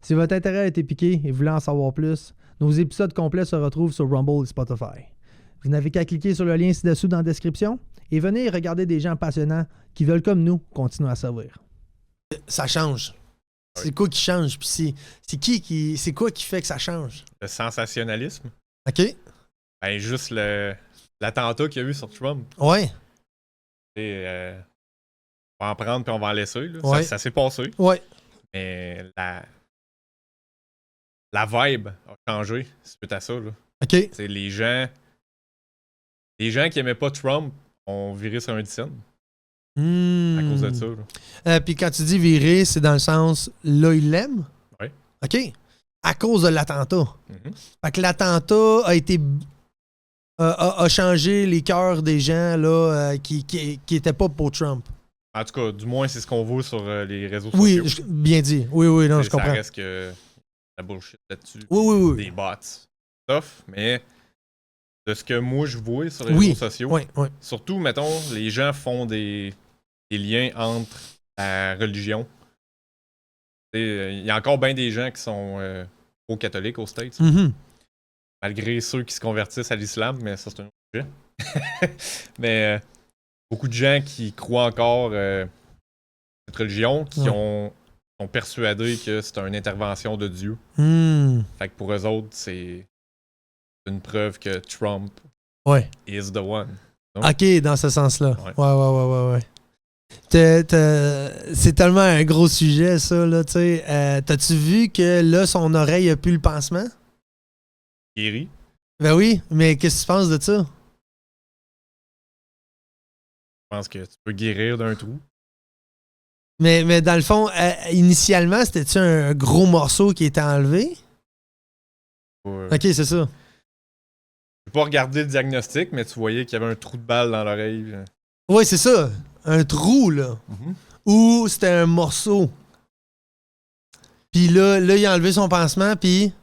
Si votre intérêt a été piqué et vous voulez en savoir plus, nos épisodes complets se retrouvent sur Rumble et Spotify. Vous n'avez qu'à cliquer sur le lien ci-dessous dans la description et venez regarder des gens passionnants qui veulent, comme nous, continuer à servir. Ça change. C'est quoi qui change? Puis c'est quoi qui fait que ça change? Le sensationnalisme. OK. Ben, juste l'attentat qu'il y a eu sur Trump. Ouais. On va en prendre puis on va en laisser. Là. Ouais. Ça s'est passé. Ouais. Mais la vibe a changé suite à ça. Là. OK. C'est les gens qui aimaient pas Trump ont viré sur un dixaine à cause de ça. Puis quand tu dis virer, c'est dans le sens, là, il l'aime? Oui. OK. À cause de l'attentat. Mm-hmm. Fait que l'attentat a été... a changé les cœurs des gens là, qui étaient pas pour Trump. En tout cas, du moins, c'est ce qu'on voit sur les réseaux Oui, sociaux. bien dit. Oui, non, je comprends. Ça reste que la bullshit là-dessus. Oui. Des bots. Tough, mais de ce que moi je vois sur les réseaux sociaux, oui. surtout, mettons, les gens font des liens entre la religion. Il y a encore bien des gens qui sont pro-catholiques aux States. Mm-hmm. Malgré ceux qui se convertissent à l'islam, mais ça, c'est un autre sujet. Mais beaucoup de gens qui croient encore cette religion, qui sont persuadés que c'est une intervention de Dieu. Fait que pour eux autres, c'est une preuve que Trump is the one. Donc, OK, dans ce sens-là. Ouais. C'est tellement un gros sujet, ça, là, tu sais. T'as-tu vu que là, son oreille a plus le pansement? Guéri. Ben oui, mais qu'est-ce que tu penses de ça? Je pense que tu peux guérir d'un trou. Mais dans le fond, initialement, c'était-tu un gros morceau qui était enlevé? OK, c'est ça. Je peux pas regarder le diagnostic, mais tu voyais qu'il y avait un trou de balle dans l'oreille. Oui, c'est ça. Un trou, là. Mm-hmm. Ou c'était un morceau. Puis là, il a enlevé son pansement, puis...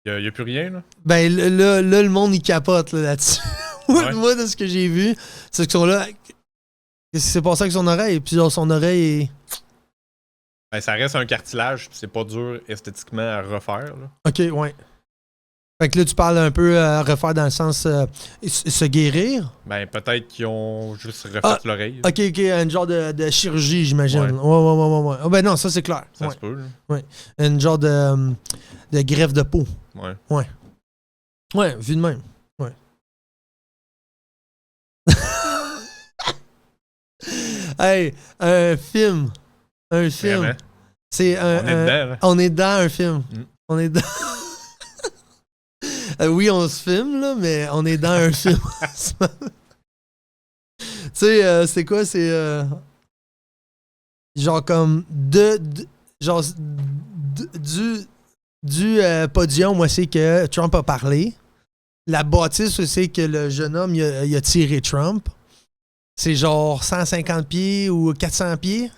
Il n'y a plus rien, là? Ben là, le monde, il capote là-dessus. Ouais. Moi, de ce que j'ai vu, c'est qu'ils sont là... Qu'est-ce qui s'est passé avec son oreille? Puis genre, son oreille est... Ben, ça reste un cartilage, puis c'est pas dur esthétiquement à refaire, là. OK, ouais. Fait que là, tu parles un peu à refaire dans le sens se guérir. Ben, peut-être qu'ils ont juste refait l'oreille. OK, un genre de chirurgie, j'imagine. Ouais. Oh, ben non, ça, c'est clair. Ça se peut, là. Ouais. Un genre de greffe de peau. Ouais. Ouais, vu de même. Ouais. Hey, un film. Vraiment. C'est On est dedans, là. On est dans un film. On est dans... oui, on se filme, là, mais on est dans un film. Tu sais, c'est quoi? C'est genre comme du podium, moi, c'est que Trump a parlé. La bâtisse, c'est que le jeune homme, il a tiré Trump. C'est genre 150 pieds ou 400 pieds.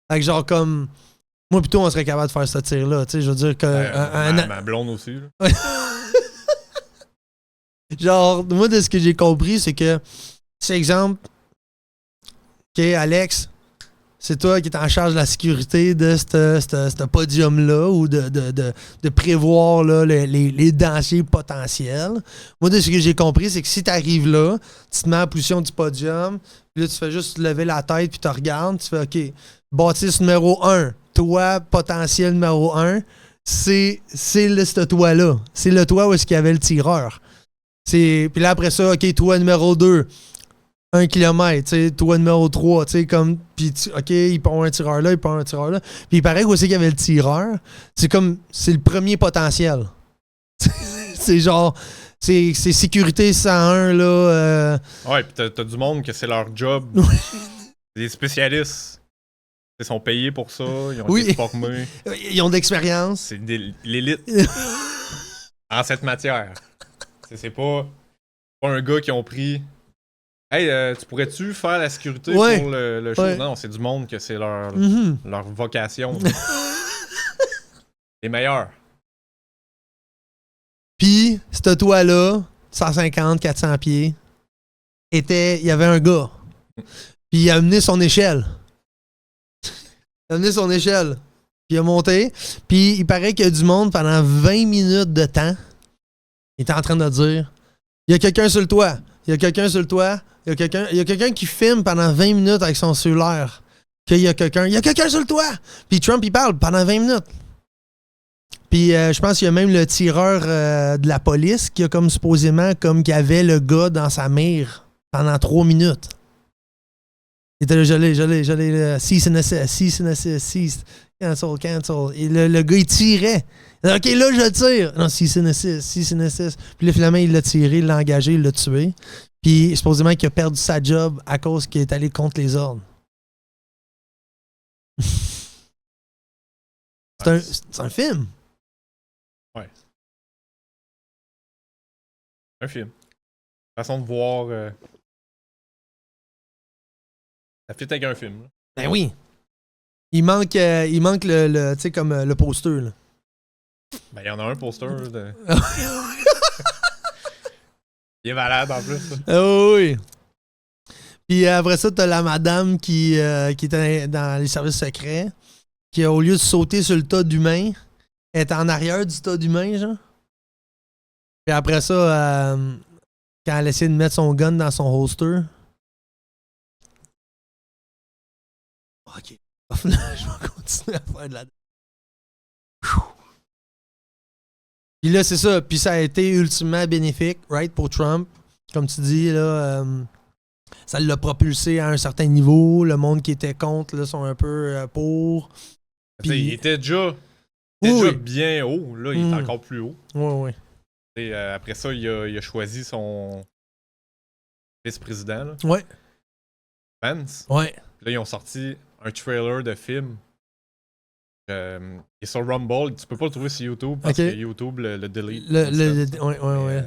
Fait que genre comme... Moi, plutôt, on serait capable de faire ce tir-là. Tu sais, je veux dire que... Ma blonde aussi, là. Genre, moi, de ce que j'ai compris, c'est que, c'est exemple, OK, Alex, c'est toi qui es en charge de la sécurité de ce podium-là ou de prévoir là, les dangers potentiels. Moi, de ce que j'ai compris, c'est que si tu arrives là, tu te mets en position du podium, puis là, tu fais juste lever la tête, puis tu regardes, tu fais OK, bâtisse numéro 1, toi, potentiel numéro 1, c'est ce toit-là. C'est le toit où est-ce qu'il y avait le tireur. Puis là, après ça, OK, toi, numéro 2, 1 kilomètre, tu sais, toi, numéro 3, tu sais, comme, puis, OK, il prend un tireur là, il prend un tireur là. Puis il paraît aussi qu'il y avait le tireur. C'est comme, c'est le premier potentiel. C'est genre, c'est sécurité 101, là. Ouais, pis t'as du monde que c'est leur job. Des spécialistes. Ils sont payés pour ça, ils ont été formés. Ils ont de l'expérience. C'est l'élite en cette matière. C'est pas un gars qui ont pris. Hey, tu pourrais-tu faire la sécurité pour le show? Non, c'est du monde que c'est leur vocation. Les meilleurs. Puis, ce toit-là, 150, 400 pieds, il y avait un gars. Puis il a amené son échelle. Puis il a monté. Puis il paraît qu'il y a du monde pendant 20 minutes de temps. Il était en train de dire il y a quelqu'un sur le toit. Il y a quelqu'un sur le toit. Il y a quelqu'un qui filme pendant 20 minutes avec son cellulaire. Qu'il y a quelqu'un. Il y a quelqu'un sur le toit. Puis Trump, il parle pendant 20 minutes. Puis je pense qu'il y a même le tireur de la police qui a comme supposément comme qu'il y avait le gars dans sa mire pendant 3 minutes. Il était là, je l'ai, cease and assist. Cancel. Et le gars, il tirait. Il dit, OK, là, je tire. Non, cease and assist. Puis là, finalement, il l'a tiré, il l'a engagé, il l'a tué. Puis supposément qu'il a perdu sa job à cause qu'il est allé contre les ordres. C'est un film. Ouais. Un film. Façon de voir. Ça fit avec un film. Là. Ben oui. Il manque le tu sais, comme le poster, là. Ben, il y en a un poster. Il est malade en plus. Oh oui. Puis après ça, t'as la madame qui était dans les services secrets, qui, au lieu de sauter sur le tas d'humains, est en arrière du tas d'humains, genre. Puis après ça, quand elle essaie de mettre son gun dans son holster. OK. Je vais continuer à faire de la... Puis là, c'est ça. Puis ça a été ultimement bénéfique, right, pour Trump. Comme tu dis, là, ça l'a propulsé à un certain niveau. Le monde qui était contre, là, sont un peu pour. Puis, il était déjà bien haut. Là, il est encore plus haut. Oui. Et, après ça, il a choisi son vice-président. Là. Ouais. Vance. Ouais. Puis là, ils ont sorti un trailer de film. Et sur Rumble, tu peux pas le trouver sur YouTube parce que YouTube le delete. Ouais.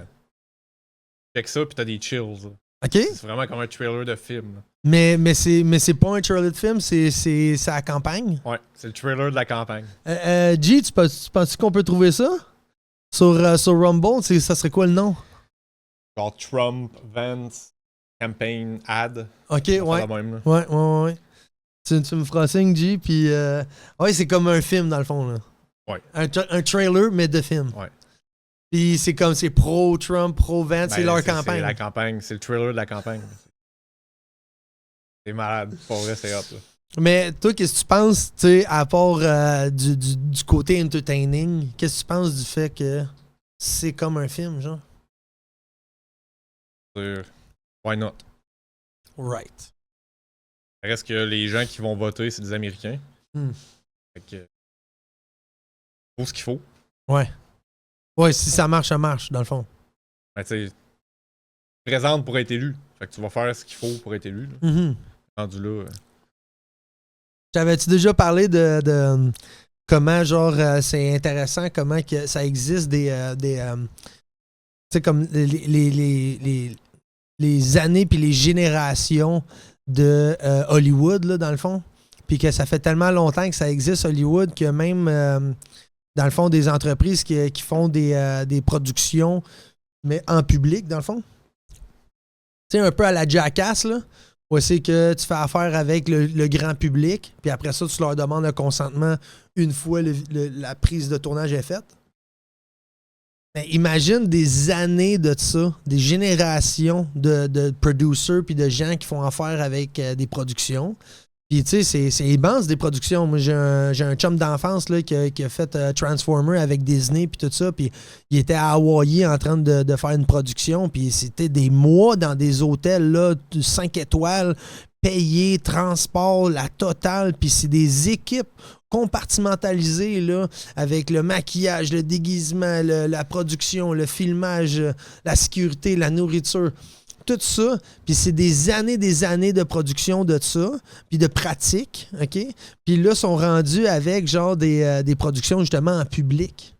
Check ça, puis t'as des chills. OK. C'est vraiment comme un trailer de film. Là. Mais c'est pas un trailer de film, c'est la campagne. Ouais, c'est le trailer de la campagne. G, tu penses qu'on peut trouver ça? Sur Rumble, ça serait quoi le nom? Genre Trump, Vance, Campaign, Ad. OK, ouais. Même, ouais. Tu me feras signe, G, puis... ouais, c'est comme un film, dans le fond, là. Ouais. Un trailer, mais de film. Ouais. Puis c'est comme, c'est pro-Trump, pro-Vance, c'est leur campagne. C'est la campagne, c'est le trailer de la campagne. C'est malade, pour vrai, c'est hot, là. Mais toi, qu'est-ce que tu penses, tu sais, à part du côté entertaining, qu'est-ce que tu penses du fait que c'est comme un film, genre? Why not? Right. Il reste que les gens qui vont voter, c'est des Américains. Fait que... faut ce qu'il faut. Ouais. Ouais, si ça marche, dans le fond. Ben, tu sais, présente pour être élu. Fait que tu vas faire ce qu'il faut pour être élu. Là. Mm-hmm. Rendu là. T'avais-tu déjà parlé de comment, genre, c'est intéressant, comment que ça existe des tu sais, comme les années puis les générations de Hollywood, là, dans le fond. Puis que ça fait tellement longtemps que ça existe, Hollywood, que même, dans le fond, des entreprises qui font des productions, mais en public, dans le fond. Tu sais, un peu à la Jackass, là. Où c'est que tu fais affaire avec le grand public, puis après ça, tu leur demandes un consentement une fois la prise de tournage est faite. Mais imagine des années de ça, des générations de producers puis de gens qui font affaire avec des productions. Puis tu sais, c'est immense des productions. Moi, j'ai un chum d'enfance là, qui a fait Transformer avec Disney puis tout ça. Puis il était à Hawaii en train de faire une production. Puis c'était des mois dans des hôtels là, de 5 étoiles, payés, transport, la totale. Puis c'est des équipes compartimentalisées là, avec le maquillage, le déguisement, la production, le filmage, la sécurité, la nourriture. Tout ça, puis c'est des années de production de ça, puis de pratique, OK? Puis là, sont rendus avec, genre, des productions, justement, en public.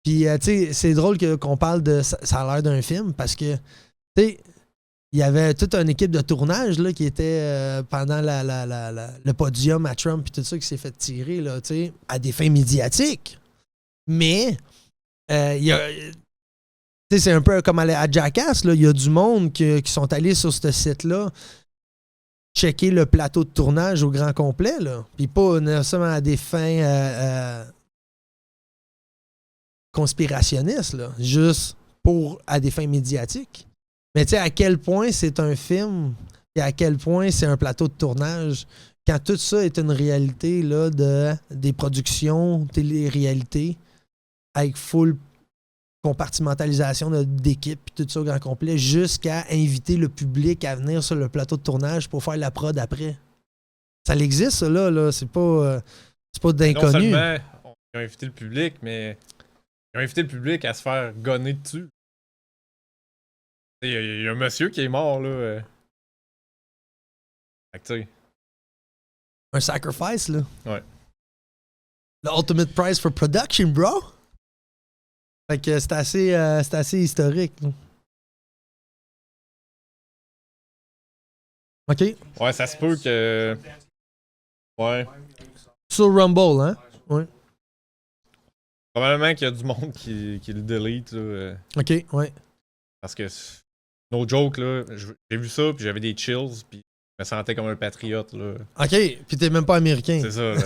Puis, tu sais, c'est drôle qu'on parle de... Ça a l'air d'un film, parce que, tu sais, il y avait toute une équipe de tournage, là, qui était pendant le podium à Trump, puis tout ça, qui s'est fait tirer, là, tu sais, à des fins médiatiques. Mais, il y a... C'est un peu comme à Jackass, il y a du monde qui sont allés sur ce site-là checker le plateau de tournage au grand complet, là. Puis pas nécessairement à des fins conspirationnistes, là. Juste à des fins médiatiques. Mais tu sais, à quel point c'est un film et à quel point c'est un plateau de tournage quand tout ça est une réalité là, des productions, télé-réalités, avec full compartimentalisation d'équipe et tout ça au grand complet, jusqu'à inviter le public à venir sur le plateau de tournage pour faire la prod après. Ça existe, ça, là. C'est pas d'inconnu. Non seulement ils ont invité le public, mais ils ont invité le public à se faire gonner dessus. Il y a un monsieur qui est mort, là. Fait que, tu sais. Un sacrifice, là. Ouais. The ultimate price for production, bro. Fait que c'est assez historique. Là. OK. Ouais, ça se peut que... Ouais. Sur Rumble, hein? Ouais. Probablement qu'il y a du monde qui le delete, là. OK, ouais. Parce que, no joke, là, j'ai vu ça, puis j'avais des chills, puis je me sentais comme un patriote, là. OK, puis t'es même pas américain. C'est ça, là.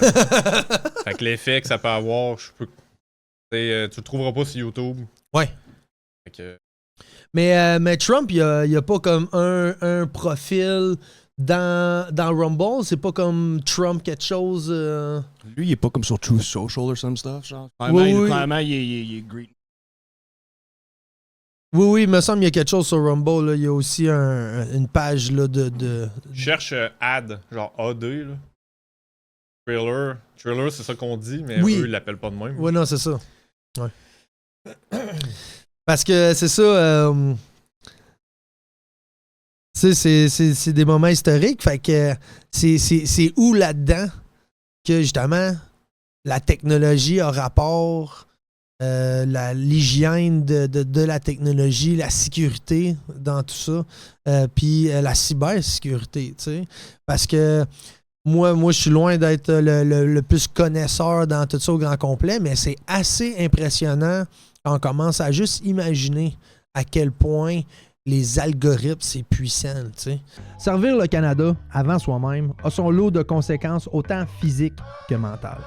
Fait que l'effet que ça peut avoir, tu le trouveras pas sur YouTube. Ouais. Fait que... Mais Trump, il y a pas comme un profil dans Rumble. C'est pas comme Trump quelque chose... Lui, il est pas comme sur Truth Social or some stuff, genre. Clairement, il est great. Oui, il me semble qu'il y a quelque chose sur Rumble. Là. Il y a aussi une page là, de... Je cherche ad, genre AD, là. Trailer, c'est ça qu'on dit, mais eux, ils l'appellent pas de même. Oui, non, c'est ça. Ouais. Parce que c'est ça... c'est des moments historiques. Fait que c'est où là-dedans que, justement, la technologie a rapport... l'hygiène de la technologie, la sécurité dans tout ça, puis la cybersécurité, tu sais. Parce que moi, je suis loin d'être le plus connaisseur dans tout ça au grand complet, mais c'est assez impressionnant quand on commence à juste imaginer à quel point les algorithmes, c'est puissant, tu sais. Servir le Canada avant soi-même a son lot de conséquences autant physiques que mentales.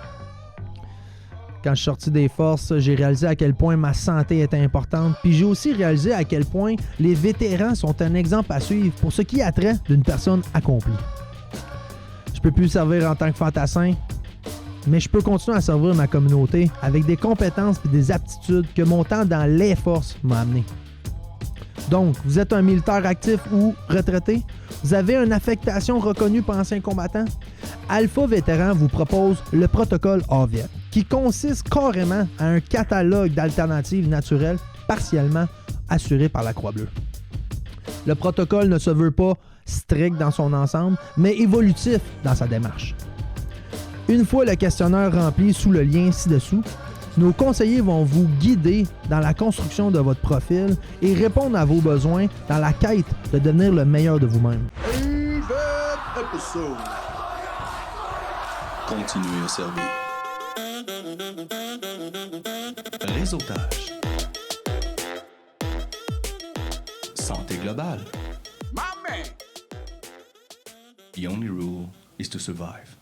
Quand je suis sorti des forces, j'ai réalisé à quel point ma santé était importante, puis j'ai aussi réalisé à quel point les vétérans sont un exemple à suivre pour ce qui a trait d'une personne accomplie. Je peux plus servir en tant que fantassin, mais je peux continuer à servir ma communauté avec des compétences et des aptitudes que mon temps dans les forces m'a amené. Donc, vous êtes un militaire actif ou retraité? Vous avez une affectation reconnue par ancien combattant? Alpha Vétéran vous propose le protocole AVIET, qui consiste carrément à un catalogue d'alternatives naturelles partiellement assurées par la Croix-Bleue. Le protocole ne se veut pas strict dans son ensemble, mais évolutif dans sa démarche. Une fois le questionnaire rempli sous le lien ci-dessous, nos conseillers vont vous guider dans la construction de votre profil et répondre à vos besoins dans la quête de devenir le meilleur de vous-même. Continuez à servir. Réseautage. Santé globale. The only rule is to survive.